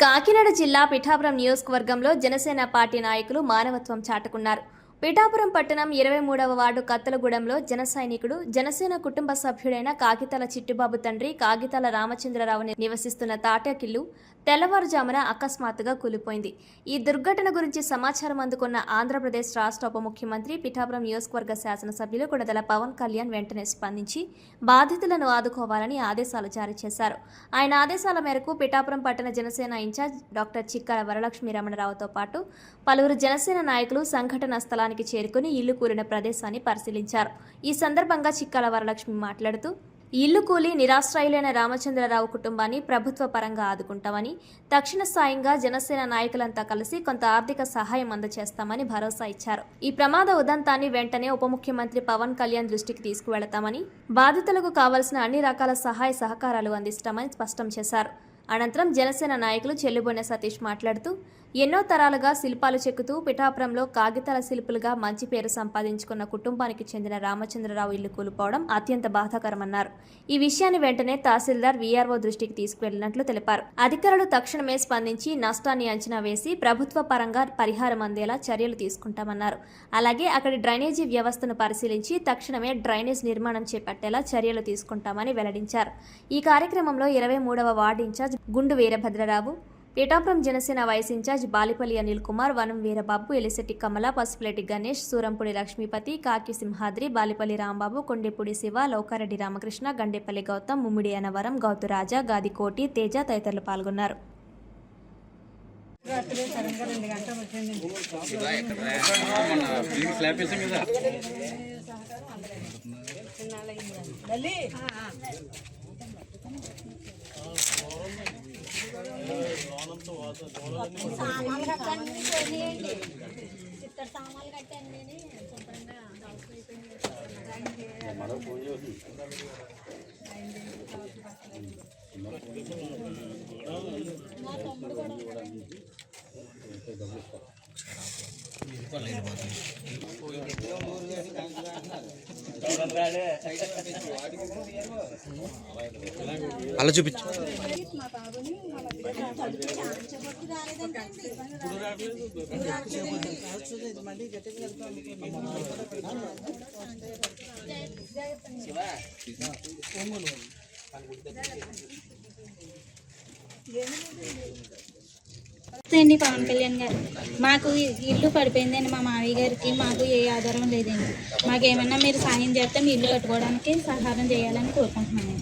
కాకినాడ జిల్లా పిఠాపురం నియోజకవర్గంలో జనసేన పార్టీ నాయకులు మానవత్వం చాటుకున్నారు. పిఠాపురం పట్టణం 23వ వార్డు కత్తలగూడెంలో జన సైనికుడు, జనసేన కుటుంబ సభ్యుడైన కాగితాల చిట్టిబాబు తండ్రి కాగితాల రామచంద్రరావు నివసిస్తున్న తాటాకిల్లు తెల్లవారుజామున అకస్మాత్తుగా కూలిపోయింది. ఈ దుర్ఘటన గురించి సమాచారం అందుకున్న ఆంధ్రప్రదేశ్ రాష్ట్ర ఉప ముఖ్యమంత్రి, పిఠాపురం నియోజకవర్గ శాసనసభ్యులు కొణిదెల పవన్ కళ్యాణ్ వెంటనే స్పందించి బాధితులను ఆదుకోవాలని ఆదేశాలు జారీ చేశారు. ఆయన ఆదేశాల మేరకు పిఠాపురం పట్టణ జనసేన ఇన్ఛార్జ్ డాక్టర్ చిక్కాల వరలక్ష్మి రమణరావుతో పాటు పలువురు జనసేన నాయకులు సంఘటనా స్థలానికి చేరుకుని ఇల్లు కూలిన ప్రదేశాన్ని పరిశీలించారు. ఈ సందర్భంగా చిక్కాల వరలక్ష్మి మాట్లాడుతూ, ఇల్లు కూలి నిరాశ్రయులైన రామచంద్రరావు కుటుంబాన్ని ప్రభుత్వ పరంగా ఆదుకుంటామని, తక్షణ సాయంగా జనసేన నాయకులంతా కలిసి కొంత ఆర్థిక సహాయం అందజేస్తామని భరోసా ఇచ్చారు. ఈ ప్రమాద ఉదంతాన్ని వెంటనే ఉప ముఖ్యమంత్రి పవన్ కళ్యాణ్ దృష్టికి తీసుకువెళతామని, బాధితులకు కావలసిన అన్ని రకాల సహాయ సహకారాలు అందిస్తామని స్పష్టం చేశారు. అనంతరం జనసేన నాయకులు చెల్లుబోయిన సతీష్ మాట్లాడుతూ, ఎన్నో తరాలుగా శిల్పాలు చెక్కుతూ పిఠాపురంలో కాగితాల శిల్పులుగా మంచి పేరు సంపాదించుకున్న కుటుంబానికి చెందిన రామచంద్రరావు ఇల్లు కూలిపోవడం అత్యంత బాధాకరమన్నారు. ఈ విషయాన్ని వెంటనే తహసీల్దార్ వీఆర్ఓ దృష్టికి తీసుకువెళ్లినట్లు తెలిపారు. అధికారులు తక్షణమే స్పందించి నష్టాన్ని అంచనా వేసి ప్రభుత్వ పరంగా పరిహారం అందేలా చర్యలు తీసుకుంటామన్నారు. అలాగే అక్కడి డ్రైనేజీ వ్యవస్థను పరిశీలించి తక్షణమే డ్రైనేజ్ నిర్మాణం చేపట్టేలా చర్యలు తీసుకుంటామని వెల్లడించారు. ఈ కార్యక్రమంలో 23వ వార్డు ఇన్ఛార్జ్ గుండు వీరభద్రరావు, పిఠాపురం జనసేన వైస్ ఇన్ఛార్జ్ బాలిపల్లి అనిల్ కుమార్, వనం వీరబాబు, ఎలిశెట్టి కమల, పసుపులెట్టి గణేష్, సూరంపూడి లక్ష్మీపతి, కాకి సింహాద్రి, బాలిపల్లి రాంబాబు, కొండెపూడి శివ, లౌకారెడ్డి రామకృష్ణ, గండేపల్లి గౌతమ్, ముమ్మిడి అనవరం, గౌతురాజా, గాదికోటి, తేజ తదితరులు పాల్గొన్నారు. సామాన్లు కట్టండి, ఇక్కడ సామాన్లు కట్టండి శుభ్రంగా మా తమ్ముడు కూడా అలా చూపించు. అండి పవన్ కళ్యాణ్ గారు, మాకు ఇల్లు పడిపోయిందండి. మా మావయ్య గారికి మాకు ఏ ఆధారం లేదండి. మాకేమన్నా మీరు సాయం చేస్తే మీ ఇల్లు కట్టుకోవడానికి సహాయం చేయాలని కోరుకుంటున్నాను.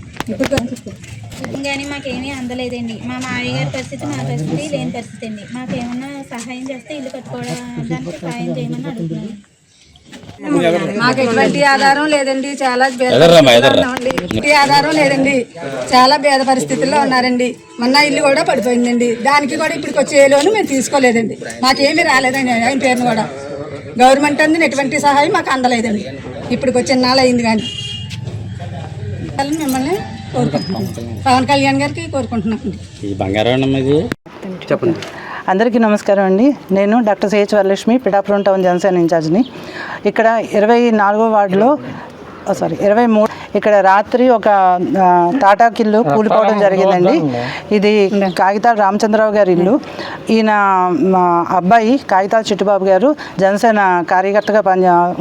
కానీ మాకేమీ అందలేదండి. మా మావయ్య గారి పరిస్థితి మా పరిస్థితి లేని పరిస్థితి అండి. మాకేమన్నా సహాయం చేస్తే ఇల్లు కట్టుకోవడానికి సహాయం చేయమని అడుగుతున్నాను. మాకు ఎటువంటి ఆధారం లేదండి. చాలా ఆధారం లేదండి. చాలా భేద పరిస్థితుల్లో ఉన్నారండి. మొన్న ఇల్లు కూడా పడిపోయిందండి. దానికి కూడా ఇప్పటికి వచ్చే లోను మేము తీసుకోలేదండి. మాకేమీ రాలేదండి. ఆయన పేరును కూడా గవర్నమెంట్ అంది ఎటువంటి సహాయం మాకు అందలేదండి. ఇప్పటికి వచ్చే నాళ్ళు అయింది. కానీ మిమ్మల్ని కోరుకుంటున్నాం, పవన్ కళ్యాణ్ గారికి కోరుకుంటున్నామండి. చెప్పండి. అందరికీ నమస్కారం అండి. నేను doctor C H Varalakshmi, Pithapuram town Janasena ఇన్ఛార్జ్ని. ఇక్కడ 24వ వార్డులో 23 ఇక్కడ రాత్రి ఒక తాటాకిల్లు కూలిపోవడం జరిగిందండి. ఇది కాగితాల రామచంద్రరావు గారి ఇల్లు. ఈయన అబ్బాయి కాగితాల చిట్టిబాబు గారు జనసేన కార్యకర్తగా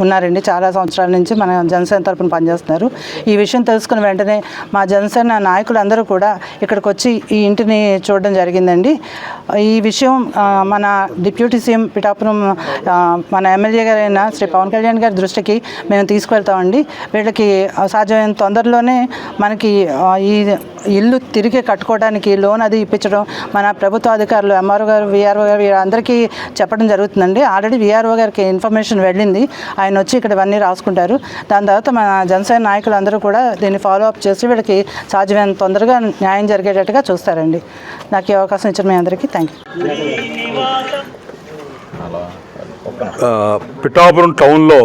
ఉన్నారండి. చాలా సంవత్సరాల నుంచి మన జనసేన తరపున పనిచేస్తున్నారు. ఈ విషయం తెలుసుకున్న వెంటనే మా జనసేన నాయకులందరూ కూడా ఇక్కడికి వచ్చి ఈ ఇంటిని చూడడం జరిగిందండి. ఈ విషయం మన డిప్యూటీ సీఎం పిఠాపురం మన ఎమ్మెల్యే గారైన శ్రీ పవన్ కళ్యాణ్ గారి దృష్టికి మేము తీసుకువెళ్తామండి. వీళ్ళకి సాధ్యమైన తొందరలోనే మనకి ఈ ఇల్లు తిరిగి కట్టుకోవడానికి లోన్ అది ఇప్పించడం మన ప్రభుత్వ అధికారులు ఎంఆర్ఓ గారు, వీఆర్ఓ గారు వీరందరికీ చెప్పడం జరుగుతుందండి. ఆల్రెడీ వీఆర్ఓ గారికి ఇన్ఫర్మేషన్ వెళ్ళింది. ఆయన వచ్చి ఇక్కడ ఇవన్నీ రాసుకుంటారు. దాని తర్వాత మన జనసేన నాయకులందరూ కూడా దీన్ని ఫాలో అప్ చేసి వీళ్ళకి సాధ్యమైన తొందరగా న్యాయం జరిగేటట్టుగా చూస్తారండి. నాకు ఈ అవకాశం ఇచ్చిన మీ అందరికీ థ్యాంక్ యూ. పిఠాపురం టౌన్లో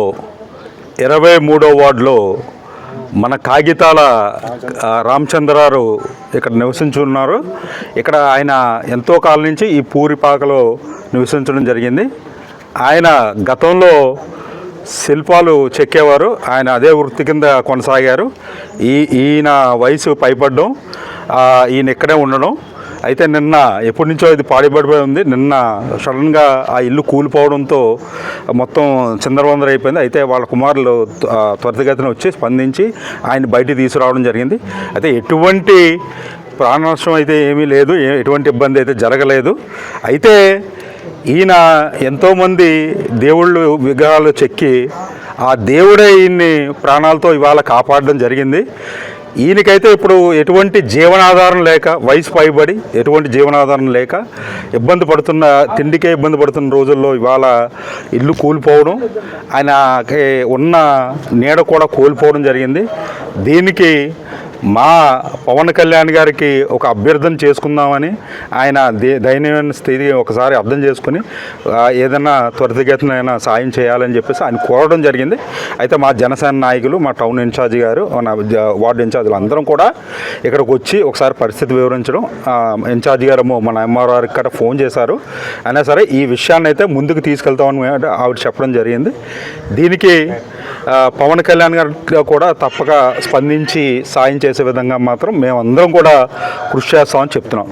23వ వార్డులో మన కాగితాల రామచంద్రరావు ఇక్కడ నివసించున్నారు. ఇక్కడ ఆయన ఎంతో కాలం నుంచి ఈ పూరిపాకలో నివసించడం జరిగింది. ఆయన గతంలో శిల్పాలు చెక్కేవారు. ఆయన అదే వృత్తి కింద కొనసాగారు. ఈయన వయసు పైపడడం, ఈయన ఇక్కడే ఉండడం, అయితే నిన్న ఎప్పటి నుంచో ఇది పాడిపడిపోయి ఉంది. నిన్న సడన్గా ఆ ఇల్లు కూలిపోవడంతో మొత్తం చిందరవందర అయిపోయింది. అయితే వాళ్ళ కుమారులు త్వరితగతిన వచ్చి స్పందించి ఆయన బయటికి తీసుకురావడం జరిగింది. అయితే ఎటువంటి ప్రాణ నష్టం అయితే ఏమీ లేదు, ఎటువంటి ఇబ్బంది అయితే జరగలేదు. అయితే ఈయన ఎంతోమంది దేవుళ్ళు విగ్రహాలు చెక్కి ఆ దేవుడే ఈయన్ని ప్రాణాలతో ఇవాళ కాపాడడం జరిగింది. ఈయనకైతే ఇప్పుడు ఎటువంటి జీవనాధారం లేక, వయసు పైబడి ఎటువంటి జీవనాధారం లేక ఇబ్బంది పడుతున్న, తిండికే ఇబ్బంది పడుతున్న రోజుల్లో ఇవాళ ఇల్లు కూలిపోవడం, ఆయనకి ఉన్న నీడ కూడా కోల్పోవడం జరిగింది. దీనికి మా పవన్ కళ్యాణ్ గారికి ఒక అభ్యర్థన చేసుకుందామని, ఆయన దయనీయమైన స్థితి ఒకసారి అర్థం చేసుకుని ఏదైనా త్వరితగతిన సాయం చేయాలని చెప్పేసి ఆయన కోరడం జరిగింది. అయితే మా జనసేన నాయకులు, మా టౌన్ ఇన్ఛార్జి గారు, మన వార్డు ఇన్ఛార్జీలు అందరం కూడా ఇక్కడికి వచ్చి ఒకసారి పరిస్థితి వివరించడం, ఇన్ఛార్జి గారు మన ఎంఆర్ఓ గారికి కూడా ఫోన్ చేశారు. అయినా సరే ఈ విషయాన్ని అయితే ముందుకు తీసుకెళ్తామని ఆవిడ చెప్పడం జరిగింది. దీనికి పవన్ కళ్యాణ్ గారు కూడా తప్పక స్పందించి సాయం చేసే విధంగా మాత్రం మేమందరం కూడా కృషి చేస్తామని చెప్తున్నాం.